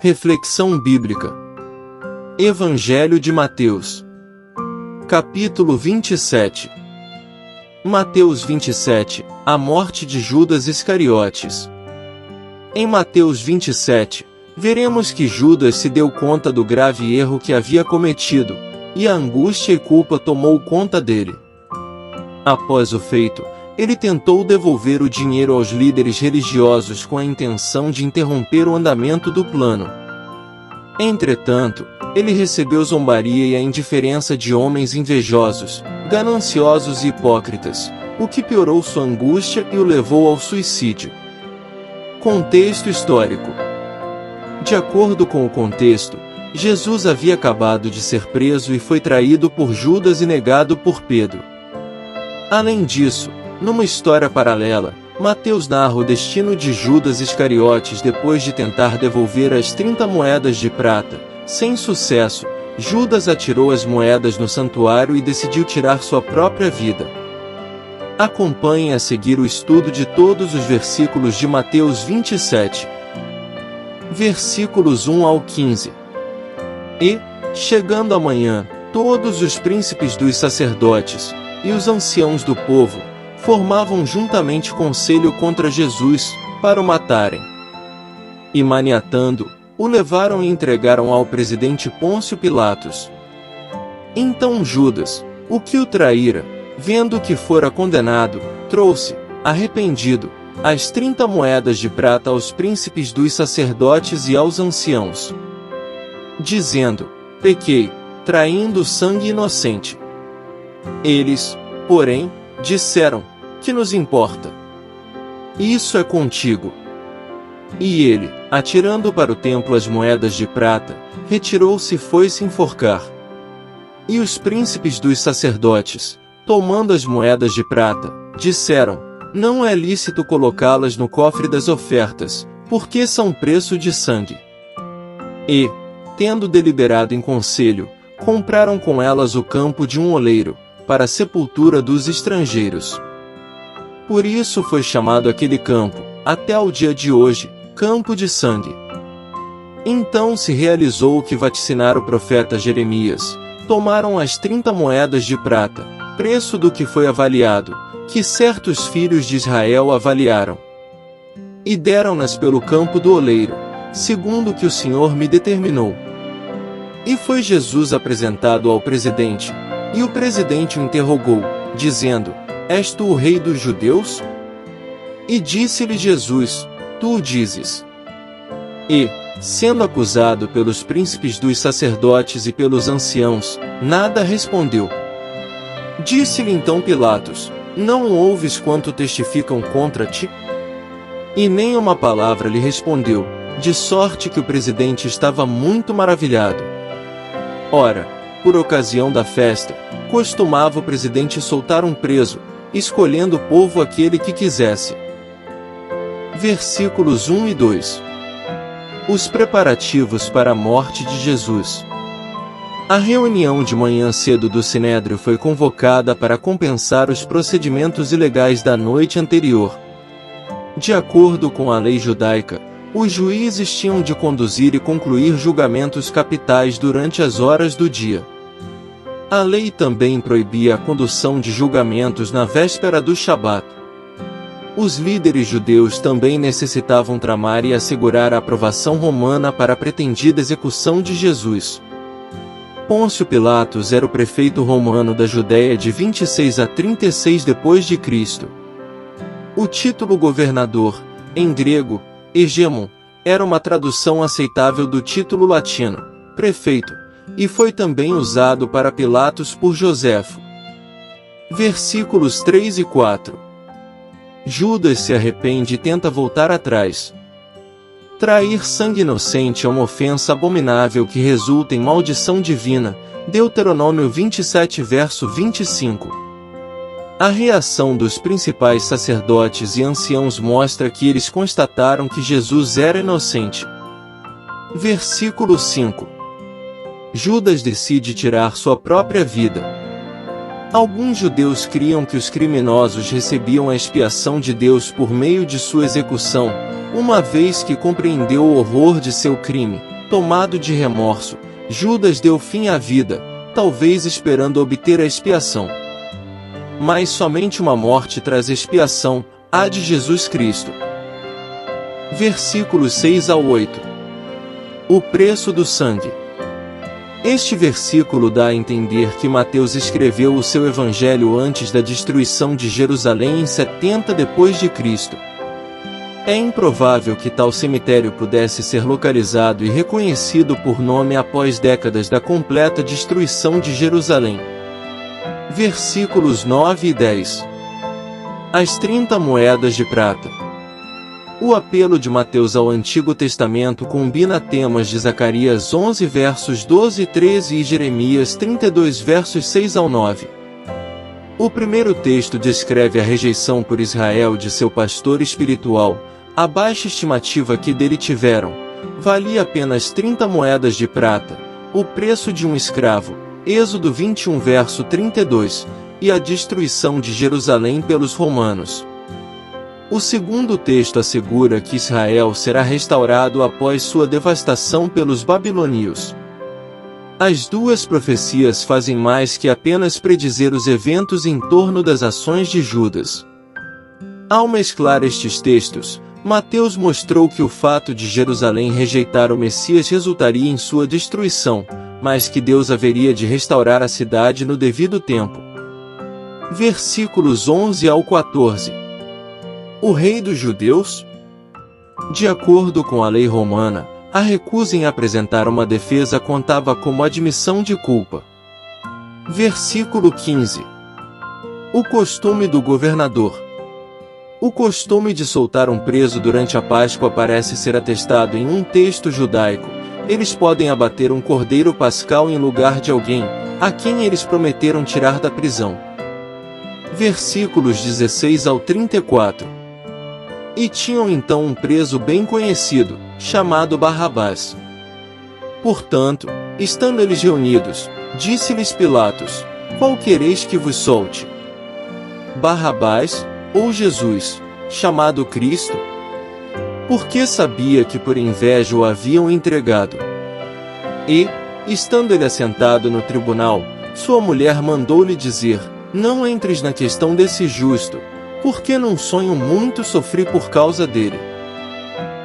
Reflexão bíblica. Evangelho de Mateus. Capítulo 27. Mateus 27, a morte de Judas Iscariotes. Em Mateus 27, veremos que Judas se deu conta do grave erro que havia cometido, e a angústia e culpa tomou conta dele. Após o feito, ele tentou devolver o dinheiro aos líderes religiosos com a intenção de interromper o andamento do plano. Entretanto, ele recebeu zombaria e a indiferença de homens invejosos, gananciosos e hipócritas, o que piorou sua angústia e o levou ao suicídio. Contexto histórico. De acordo com o contexto, Jesus havia acabado de ser preso e foi traído por Judas e negado por Pedro. Além disso, numa história paralela, Mateus narra o destino de Judas Iscariotes depois de tentar devolver as 30 moedas de prata. Sem sucesso, Judas atirou as moedas no santuário e decidiu tirar sua própria vida. Acompanhe a seguir o estudo de todos os versículos de Mateus 27. Versículos 1 ao 15. E, chegando a manhã, todos os príncipes dos sacerdotes e os anciãos do povo formavam juntamente conselho contra Jesus, para o matarem. E maniatando, o levaram e entregaram ao presidente Pôncio Pilatos. Então Judas, o que o traíra, vendo que fora condenado, trouxe, arrependido, as 30 moedas de prata aos príncipes dos sacerdotes e aos anciãos, dizendo: pequei, traindo sangue inocente. Eles, porém, disseram: que nos importa? Isso é contigo. E ele, atirando para o templo as moedas de prata, retirou-se e foi-se enforcar. E os príncipes dos sacerdotes, tomando as moedas de prata, disseram: não é lícito colocá-las no cofre das ofertas, porque são preço de sangue. E, tendo deliberado em conselho, compraram com elas o campo de um oleiro, para a sepultura dos estrangeiros. Por isso foi chamado aquele campo, até ao dia de hoje, Campo de Sangue. Então se realizou o que vaticinara o profeta Jeremias: tomaram as 30 moedas de prata, preço do que foi avaliado, que certos filhos de Israel avaliaram, e deram-nas pelo campo do oleiro, segundo o que o Senhor me determinou. E foi Jesus apresentado ao presidente, e o presidente o interrogou, dizendo: és tu o rei dos judeus? E disse-lhe Jesus: tu o dizes. E, sendo acusado pelos príncipes dos sacerdotes e pelos anciãos, nada respondeu. Disse-lhe então Pilatos: não ouves quanto testificam contra ti? E nem uma palavra lhe respondeu, de sorte que o presidente estava muito maravilhado. Ora, por ocasião da festa, costumava o presidente soltar um preso, escolhendo o povo aquele que quisesse. Versículos 1 e 2. Os preparativos para a morte de Jesus. A reunião de manhã cedo do Sinédrio foi convocada para compensar os procedimentos ilegais da noite anterior. De acordo com a lei judaica, os juízes tinham de conduzir e concluir julgamentos capitais durante as horas do dia. A lei também proibia a condução de julgamentos na véspera do Shabat. Os líderes judeus também necessitavam tramar e assegurar a aprovação romana para a pretendida execução de Jesus. Pôncio Pilatos era o prefeito romano da Judéia de 26 a 36 d.C. O título governador, em grego, hegemon, era uma tradução aceitável do título latino, prefeito, e foi também usado para Pilatos por Joséfo. Versículos 3 e 4. Judas se arrepende e tenta voltar atrás. Trair sangue inocente é uma ofensa abominável que resulta em maldição divina. Deuteronômio 27 verso 25. A reação dos principais sacerdotes e anciãos mostra que eles constataram que Jesus era inocente. Versículo 5. Judas decide tirar sua própria vida. Alguns judeus criam que os criminosos recebiam a expiação de Deus por meio de sua execução, uma vez que compreendeu o horror de seu crime, tomado de remorso, Judas deu fim à vida, talvez esperando obter a expiação. Mas somente uma morte traz expiação, a de Jesus Cristo. Versículos 6 ao 8. O preço do sangue. Este versículo dá a entender que Mateus escreveu o seu evangelho antes da destruição de Jerusalém em 70 depois de Cristo. É improvável que tal cemitério pudesse ser localizado e reconhecido por nome após décadas da completa destruição de Jerusalém. Versículos 9 e 10. As 30 moedas de prata. O apelo de Mateus ao Antigo Testamento combina temas de Zacarias 11 versos 12 e 13 e Jeremias 32 versos 6 ao 9. O primeiro texto descreve a rejeição por Israel de seu pastor espiritual, a baixa estimativa que dele tiveram. Valia apenas 30 moedas de prata, o preço de um escravo, Êxodo 21 verso 32, e a destruição de Jerusalém pelos romanos. O segundo texto assegura que Israel será restaurado após sua devastação pelos babilônios. As duas profecias fazem mais que apenas predizer os eventos em torno das ações de Judas. Ao mesclar estes textos, Mateus mostrou que o fato de Jerusalém rejeitar o Messias resultaria em sua destruição, mas que Deus haveria de restaurar a cidade no devido tempo. Versículos 11 ao 14. O rei dos judeus? De acordo com a lei romana, a recusa em apresentar uma defesa contava como admissão de culpa. Versículo 15. O costume do governador. O costume de soltar um preso durante a Páscoa parece ser atestado em um texto judaico. Eles podem abater um cordeiro pascal em lugar de alguém, a quem eles prometeram tirar da prisão. Versículos 16 ao 34. E tinham então um preso bem conhecido, chamado Barrabás. Portanto, estando eles reunidos, disse-lhes Pilatos: Qual quereis que vos solte? Barrabás, ou Jesus, chamado Cristo? Porque sabia que por inveja o haviam entregado. E, estando ele assentado no tribunal, sua mulher mandou-lhe dizer: Não entres na questão desse justo, porque num sonho muito sofri por causa dele.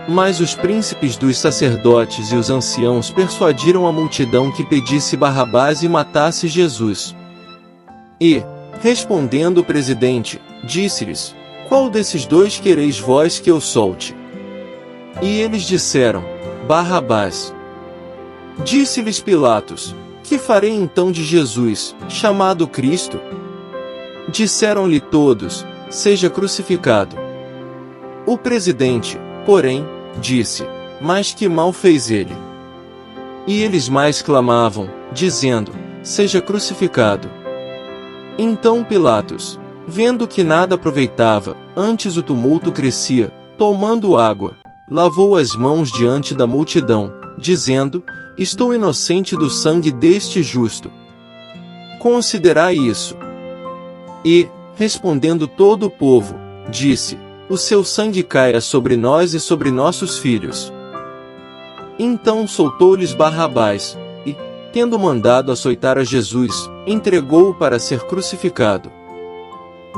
Mas os príncipes dos sacerdotes e os anciãos persuadiram a multidão que pedisse Barrabás e matasse Jesus. E, respondendo o presidente, disse-lhes: Qual desses dois quereis vós que eu solte? E eles disseram: Barrabás. Disse-lhes Pilatos: Que farei então de Jesus, chamado Cristo? Disseram-lhe todos: Seja crucificado. O presidente, porém, disse: Mas que mal fez ele? E eles mais clamavam, dizendo: Seja crucificado. Então Pilatos, vendo que nada aproveitava, antes o tumulto crescia, tomando água, lavou as mãos diante da multidão, dizendo: Estou inocente do sangue deste justo. Considerai isso. E, respondendo todo o povo, disse: O seu sangue caia sobre nós e sobre nossos filhos. Então soltou-lhes Barrabás, e, tendo mandado açoitar a Jesus, entregou-o para ser crucificado.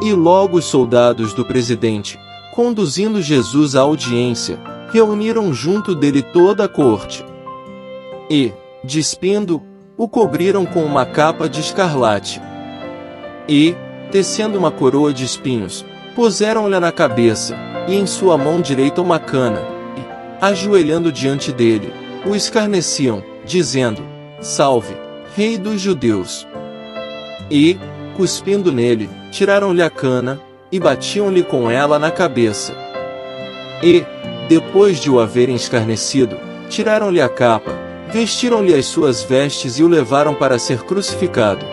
E logo os soldados do presidente, conduzindo Jesus à audiência, reuniram junto dele toda a corte. E, despindo, o cobriram com uma capa de escarlate. E, tecendo uma coroa de espinhos, puseram-lhe na cabeça, e em sua mão direita uma cana, e, ajoelhando diante dele, o escarneciam, dizendo: Salve, Rei dos Judeus! E, cuspindo nele, tiraram-lhe a cana, e batiam-lhe com ela na cabeça. E, depois de o haverem escarnecido, tiraram-lhe a capa, vestiram-lhe as suas vestes e o levaram para ser crucificado.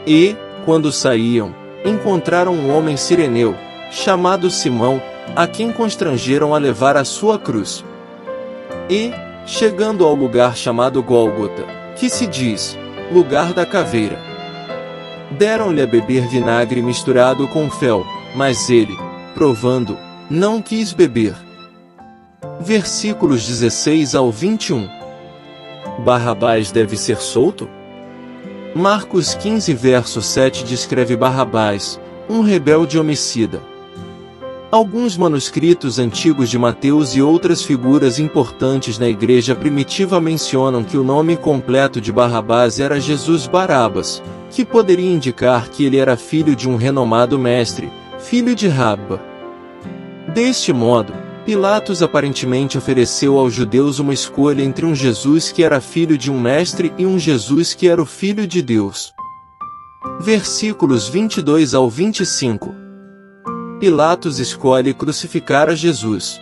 E, quando saíam, encontraram um homem cireneu, chamado Simão, a quem constrangeram a levar a sua cruz. E, chegando ao lugar chamado Gólgota, que se diz, lugar da caveira, deram-lhe a beber vinagre misturado com fel, mas ele, provando, não quis beber. Versículos 16 ao 21. Barrabás deve ser solto? Marcos 15 verso 7 descreve Barrabás, um rebelde homicida. Alguns manuscritos antigos de Mateus e outras figuras importantes na igreja primitiva mencionam que o nome completo de Barrabás era Jesus Barabas, que poderia indicar que ele era filho de um renomado mestre, filho de Rabba. Deste modo, Pilatos aparentemente ofereceu aos judeus uma escolha entre um Jesus que era filho de um mestre e um Jesus que era o Filho de Deus. Versículos 22 ao 25. Pilatos escolhe crucificar a Jesus.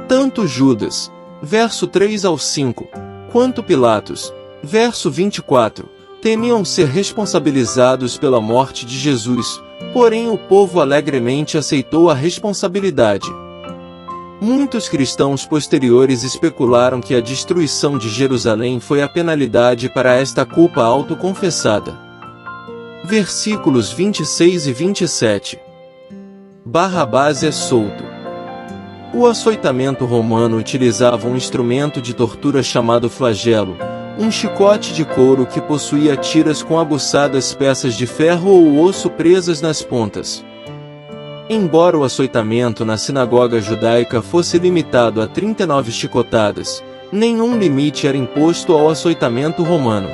Tanto Judas, verso 3 ao 5, quanto Pilatos, verso 24, temiam ser responsabilizados pela morte de Jesus, porém o povo alegremente aceitou a responsabilidade. Muitos cristãos posteriores especularam que a destruição de Jerusalém foi a penalidade para esta culpa autoconfessada. Versículos 26 e 27. Barrabás é solto. O açoitamento romano utilizava um instrumento de tortura chamado flagelo, um chicote de couro que possuía tiras com aguçadas peças de ferro ou osso presas nas pontas. Embora o açoitamento na sinagoga judaica fosse limitado a 39 chicotadas, nenhum limite era imposto ao açoitamento romano.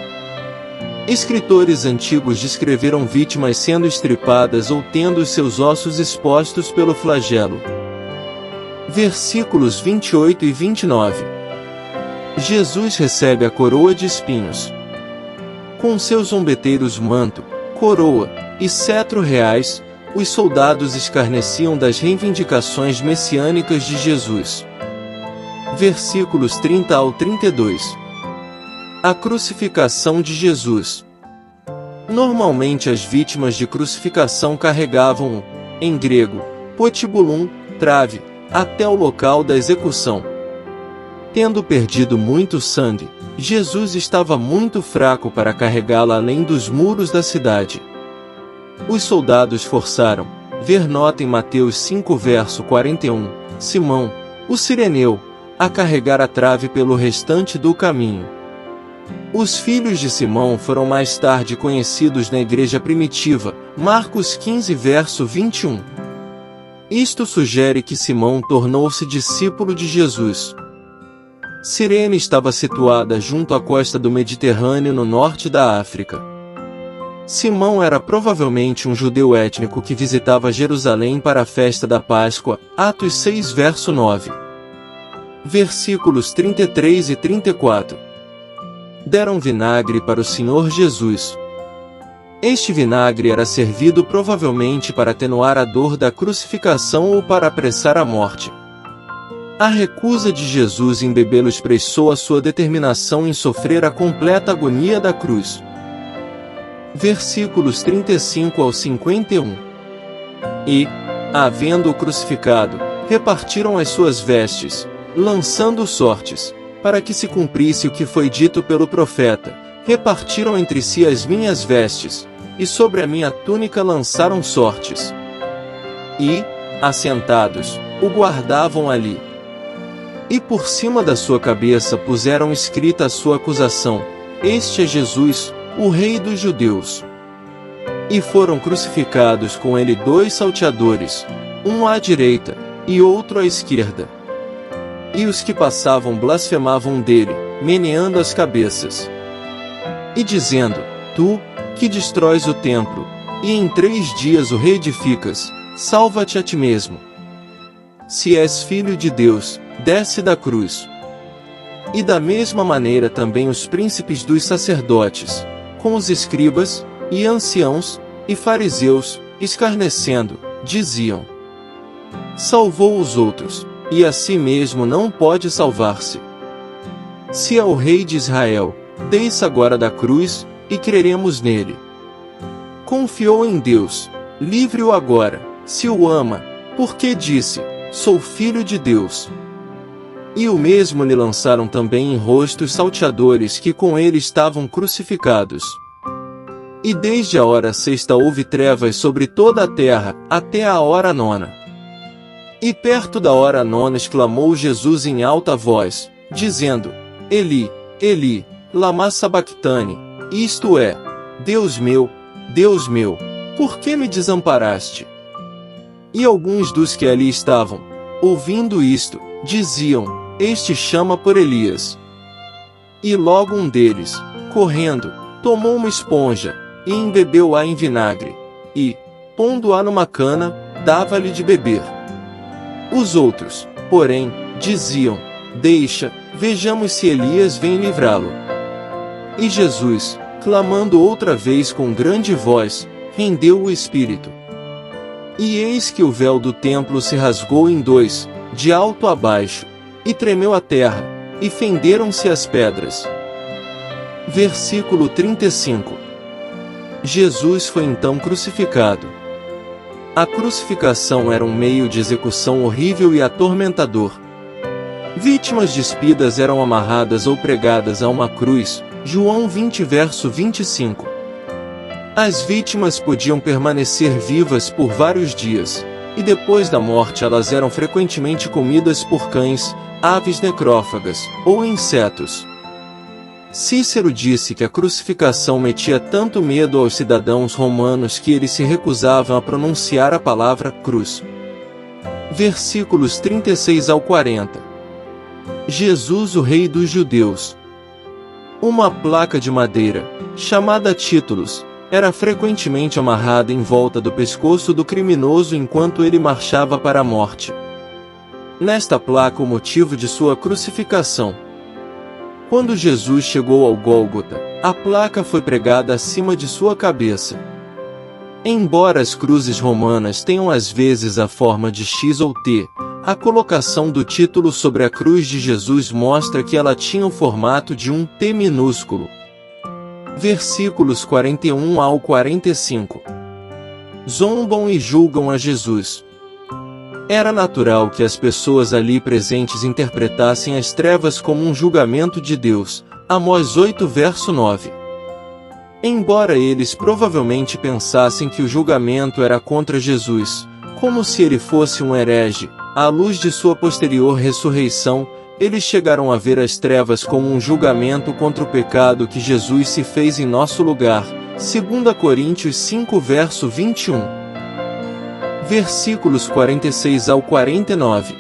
Escritores antigos descreveram vítimas sendo estripadas ou tendo seus ossos expostos pelo flagelo. Versículos 28 e 29. Jesus recebe a coroa de espinhos. Com seus zombeteiros manto, coroa e cetro reais, os soldados escarneciam das reivindicações messiânicas de Jesus. Versículos 30 ao 32. A crucificação de Jesus. Normalmente as vítimas de crucificação carregavam, em grego, patibulum, trave, até o local da execução. Tendo perdido muito sangue, Jesus estava muito fraco para carregá-la além dos muros da cidade. Os soldados forçaram, ver nota em Mateus 5 verso 41, Simão, o sireneu, a carregar a trave pelo restante do caminho. Os filhos de Simão foram mais tarde conhecidos na igreja primitiva, Marcos 15 verso 21. Isto sugere que Simão tornou-se discípulo de Jesus. Cirene estava situada junto à costa do Mediterrâneo no norte da África. Simão era provavelmente um judeu étnico que visitava Jerusalém para a festa da Páscoa, Atos 6 verso 9. Versículos 33 e 34. Deram vinagre para o Senhor Jesus. Este vinagre era servido provavelmente para atenuar a dor da crucificação ou para apressar a morte. A recusa de Jesus em bebê-lo expressou a sua determinação em sofrer a completa agonia da cruz. Versículos 35 ao 51. E, havendo-o crucificado, repartiram as suas vestes, lançando sortes, para que se cumprisse o que foi dito pelo profeta, repartiram entre si as minhas vestes, e sobre a minha túnica lançaram sortes. E, assentados, o guardavam ali. E por cima da sua cabeça puseram escrita a sua acusação: Este é Jesus, o Rei dos Judeus. E foram crucificados com ele 2 salteadores, um à direita, e outro à esquerda. E os que passavam blasfemavam dele, meneando as cabeças. E dizendo: Tu, que destróis o templo, e em 3 dias o reedificas, salva-te a ti mesmo. Se és filho de Deus, desce da cruz. E da mesma maneira também os príncipes dos sacerdotes, com os escribas, e anciãos, e fariseus, escarnecendo, diziam: Salvou os outros, e a si mesmo não pode salvar-se. Se é o Rei de Israel, desça agora da cruz, e creremos nele. Confiou em Deus, livre-o agora, se o ama, porque disse: Sou filho de Deus. E o mesmo lhe lançaram também em rosto os salteadores que com ele estavam crucificados. E desde a hora 6ª houve trevas sobre toda a terra, até a hora 9ª. E perto da hora 9ª exclamou Jesus em alta voz, dizendo: Eli, Eli, lama sabactani, isto é, Deus meu, por que me desamparaste? E alguns dos que ali estavam, ouvindo isto, diziam, este chama por Elias. E logo um deles, correndo, tomou uma esponja, e embebeu-a em vinagre, e, pondo-a numa cana, dava-lhe de beber. Os outros, porém, diziam, deixa, vejamos se Elias vem livrá-lo. E Jesus, clamando outra vez com grande voz, rendeu o espírito. E eis que o véu do templo se rasgou em dois, de alto a baixo, e tremeu a terra, e fenderam-se as pedras. Versículo 35. Jesus foi então crucificado. A crucificação era um meio de execução horrível e atormentador. Vítimas despidas eram amarradas ou pregadas a uma cruz, João 20 verso 25. As vítimas podiam permanecer vivas por vários dias, e depois da morte elas eram frequentemente comidas por cães, aves necrófagas, ou insetos. Cícero disse que a crucificação metia tanto medo aos cidadãos romanos que eles se recusavam a pronunciar a palavra cruz. Versículos 36 ao 40. Jesus, o Rei dos Judeus. Uma placa de madeira, chamada títulos, era frequentemente amarrada em volta do pescoço do criminoso enquanto ele marchava para a morte. Nesta placa o motivo de sua crucificação. Quando Jesus chegou ao Gólgota, a placa foi pregada acima de sua cabeça. Embora as cruzes romanas tenham às vezes a forma de X ou T, a colocação do título sobre a cruz de Jesus mostra que ela tinha o formato de um T minúsculo. Versículos 41 ao 45. Zombam e julgam a Jesus. Era natural que as pessoas ali presentes interpretassem as trevas como um julgamento de Deus, Amós 8 verso 9. Embora eles provavelmente pensassem que o julgamento era contra Jesus, como se ele fosse um herege, à luz de sua posterior ressurreição, eles chegaram a ver as trevas como um julgamento contra o pecado que Jesus se fez em nosso lugar, 2 Coríntios 5 verso 21. Versículos 46 ao 49.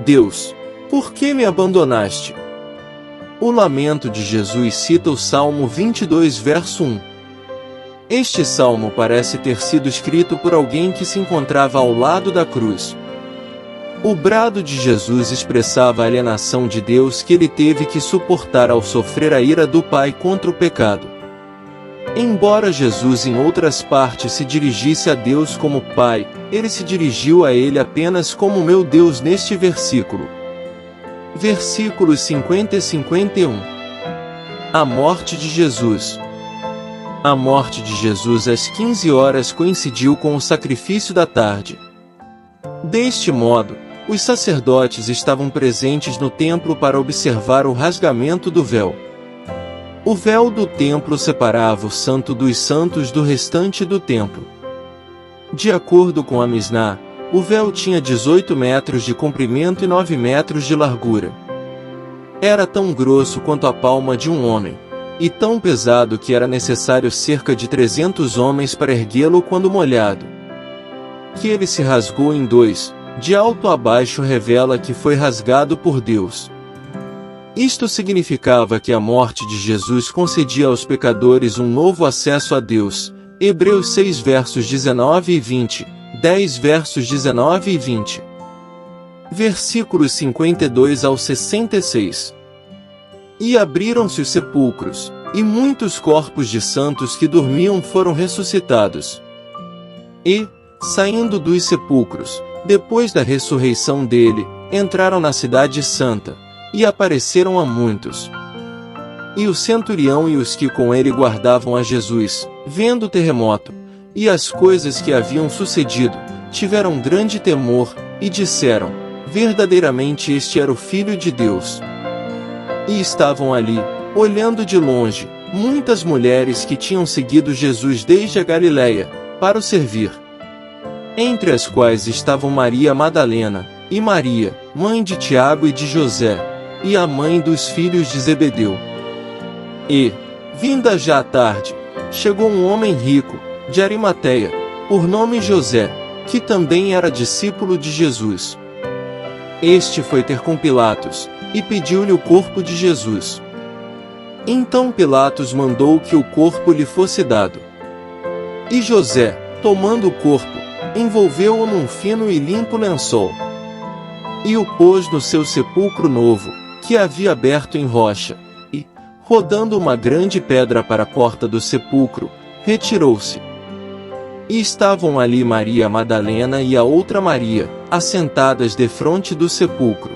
Deus, por que me abandonaste? O lamento de Jesus cita o Salmo 22 verso 1. Este salmo parece ter sido escrito por alguém que se encontrava ao lado da cruz. O brado de Jesus expressava a alienação de Deus que ele teve que suportar ao sofrer a ira do Pai contra o pecado. Embora Jesus em outras partes se dirigisse a Deus como Pai, ele se dirigiu a ele apenas como meu Deus neste versículo. Versículos 50 e 51. A morte de Jesus. A morte de Jesus às 15 horas coincidiu com o sacrifício da tarde. Deste modo, os sacerdotes estavam presentes no templo para observar o rasgamento do véu. O véu do templo separava o Santo dos Santos do restante do templo. De acordo com a Misná, o véu tinha 18 metros de comprimento e 9 metros de largura. Era tão grosso quanto a palma de um homem, e tão pesado que era necessário cerca de 300 homens para erguê-lo quando molhado. Que ele se rasgou em dois, de alto a baixo revela que foi rasgado por Deus. Isto significava que a morte de Jesus concedia aos pecadores um novo acesso a Deus. Hebreus 6 versos 19 e 20, 10 versos 19 e 20. Versículos 52 ao 66. E abriram-se os sepulcros, e muitos corpos de santos que dormiam foram ressuscitados. E, saindo dos sepulcros, depois da ressurreição dele, entraram na cidade santa, e apareceram a muitos. E o centurião e os que com ele guardavam a Jesus, vendo o terremoto, e as coisas que haviam sucedido, tiveram grande temor, e disseram, verdadeiramente este era o Filho de Deus. E estavam ali, olhando de longe, muitas mulheres que tinham seguido Jesus desde a Galiléia, para o servir. Entre as quais estavam Maria Madalena, e Maria, mãe de Tiago e de José, e a mãe dos filhos de Zebedeu. E, vinda já a tarde, chegou um homem rico, de Arimateia, por nome José, que também era discípulo de Jesus. Este foi ter com Pilatos, e pediu-lhe o corpo de Jesus. Então Pilatos mandou que o corpo lhe fosse dado. E José, tomando o corpo, envolveu-o num fino e limpo lençol. E o pôs no seu sepulcro novo, que havia aberto em rocha, e, rodando uma grande pedra para a porta do sepulcro, retirou-se. E estavam ali Maria Madalena e a outra Maria, assentadas defronte do sepulcro.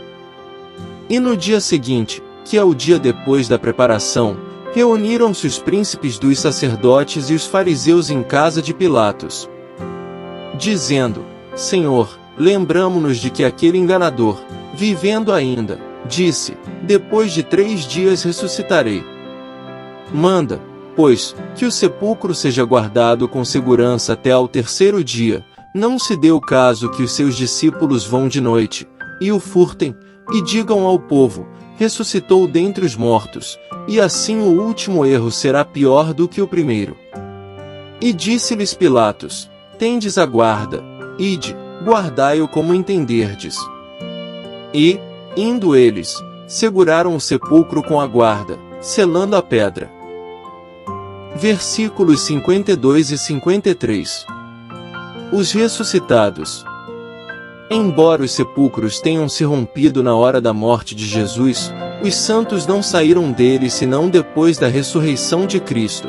E no dia seguinte, que é o dia depois da preparação, reuniram-se os príncipes dos sacerdotes e os fariseus em casa de Pilatos, dizendo: Senhor, lembramo-nos de que aquele enganador, vivendo ainda, disse: depois de 3 dias ressuscitarei. Manda, pois, que o sepulcro seja guardado com segurança até ao 3º dia, não se dê o caso que os seus discípulos vão de noite, e o furtem, e digam ao povo: ressuscitou dentre os mortos, e assim o último erro será pior do que o primeiro. E disse-lhes Pilatos: tendes a guarda, ide, guardai-o como entenderdes. E, indo eles, seguraram o sepulcro com a guarda, selando a pedra. Versículos 52 e 53. Os ressuscitados. Embora os sepulcros tenham se rompido na hora da morte de Jesus, os santos não saíram dele senão depois da ressurreição de Cristo.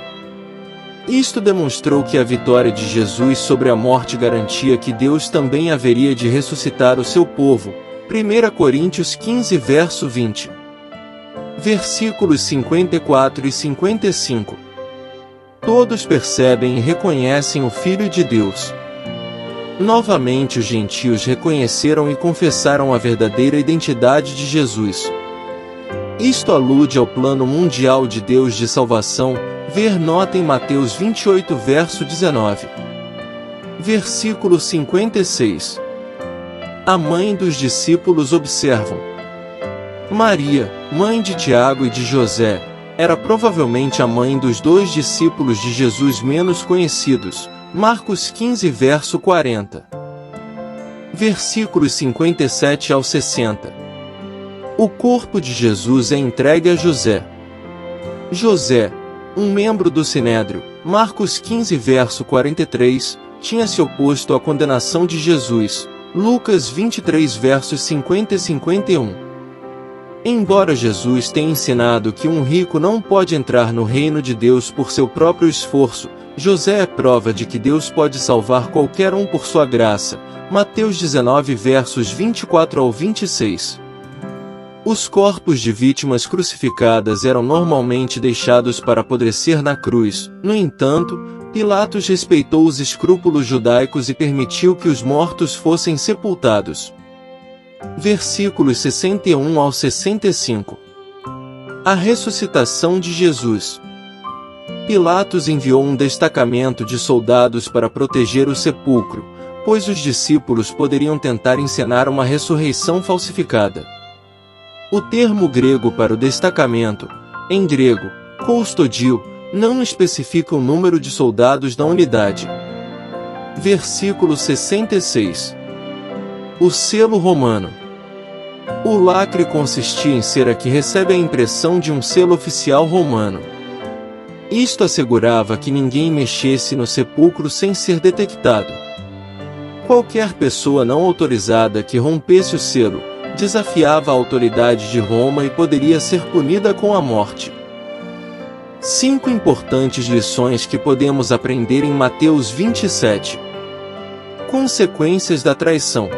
Isto demonstrou que a vitória de Jesus sobre a morte garantia que Deus também haveria de ressuscitar o seu povo. 1 Coríntios 15 verso 20. Versículos 54 e 55. Todos percebem e reconhecem o Filho de Deus. Novamente os gentios reconheceram e confessaram a verdadeira identidade de Jesus. Isto alude ao plano mundial de Deus de salvação, ver nota em Mateus 28 verso 19. Versículo 56. A mãe dos discípulos observam. Maria, mãe de Tiago e de José, era provavelmente a mãe dos 2 discípulos de Jesus menos conhecidos, Marcos 15 verso 40. Versículos 57 ao 60. O corpo de Jesus é entregue a José. José, um membro do Sinédrio, Marcos 15 verso 43, tinha se oposto à condenação de Jesus, Lucas 23 versos 50 e 51. Embora Jesus tenha ensinado que um rico não pode entrar no reino de Deus por seu próprio esforço, José é prova de que Deus pode salvar qualquer um por sua graça. Mateus 19 versos 24 ao 26. Os corpos de vítimas crucificadas eram normalmente deixados para apodrecer na cruz. No entanto, Pilatos respeitou os escrúpulos judaicos e permitiu que os mortos fossem sepultados. Versículos 61 ao 65. A ressuscitação de Jesus. Pilatos enviou um destacamento de soldados para proteger o sepulcro, pois os discípulos poderiam tentar encenar uma ressurreição falsificada. O termo grego para o destacamento, em grego, koustodio, não especifica o número de soldados da unidade. Versículo 66. O selo romano. O lacre consistia em cera que recebe a impressão de um selo oficial romano. Isto assegurava que ninguém mexesse no sepulcro sem ser detectado. Qualquer pessoa não autorizada que rompesse o selo, desafiava a autoridade de Roma e poderia ser punida com a morte. 5 importantes lições que podemos aprender em Mateus 27. Consequências da traição.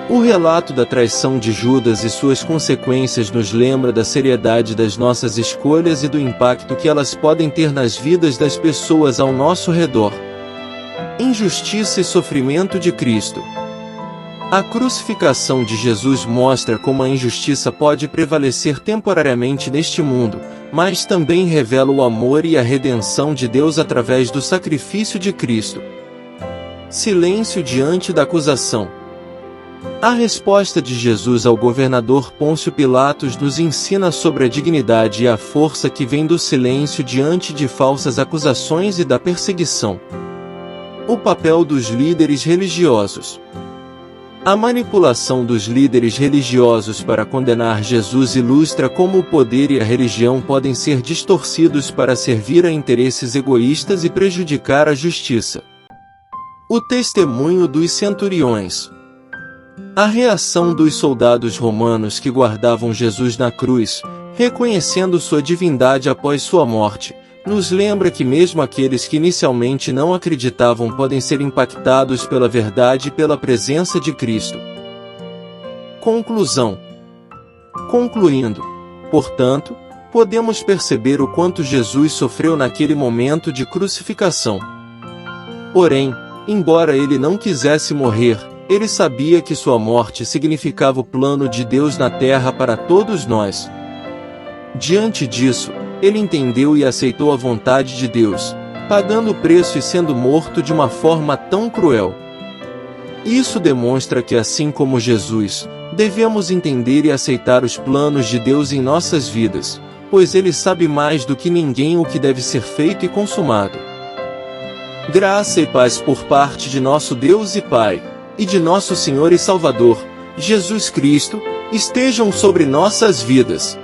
O relato da traição de Judas e suas consequências nos lembra da seriedade das nossas escolhas e do impacto que elas podem ter nas vidas das pessoas ao nosso redor. Injustiça e sofrimento de Cristo. A crucificação de Jesus mostra como a injustiça pode prevalecer temporariamente neste mundo, mas também revela o amor e a redenção de Deus através do sacrifício de Cristo. Silêncio diante da acusação. A resposta de Jesus ao governador Pôncio Pilatos nos ensina sobre a dignidade e a força que vem do silêncio diante de falsas acusações e da perseguição. O papel dos líderes religiosos. A manipulação dos líderes religiosos para condenar Jesus ilustra como o poder e a religião podem ser distorcidos para servir a interesses egoístas e prejudicar a justiça. O testemunho dos centuriões. A reação dos soldados romanos que guardavam Jesus na cruz, reconhecendo sua divindade após sua morte, nos lembra que mesmo aqueles que inicialmente não acreditavam podem ser impactados pela verdade e pela presença de Cristo. Conclusão. Concluindo, portanto, podemos perceber o quanto Jesus sofreu naquele momento de crucificação. Porém, embora ele não quisesse morrer, ele sabia que sua morte significava o plano de Deus na terra para todos nós. Diante disso, ele entendeu e aceitou a vontade de Deus, pagando o preço e sendo morto de uma forma tão cruel. Isso demonstra que, assim como Jesus, devemos entender e aceitar os planos de Deus em nossas vidas, pois ele sabe mais do que ninguém o que deve ser feito e consumado. Graça e paz por parte de nosso Deus e Pai, e de nosso Senhor e Salvador, Jesus Cristo, estejam sobre nossas vidas.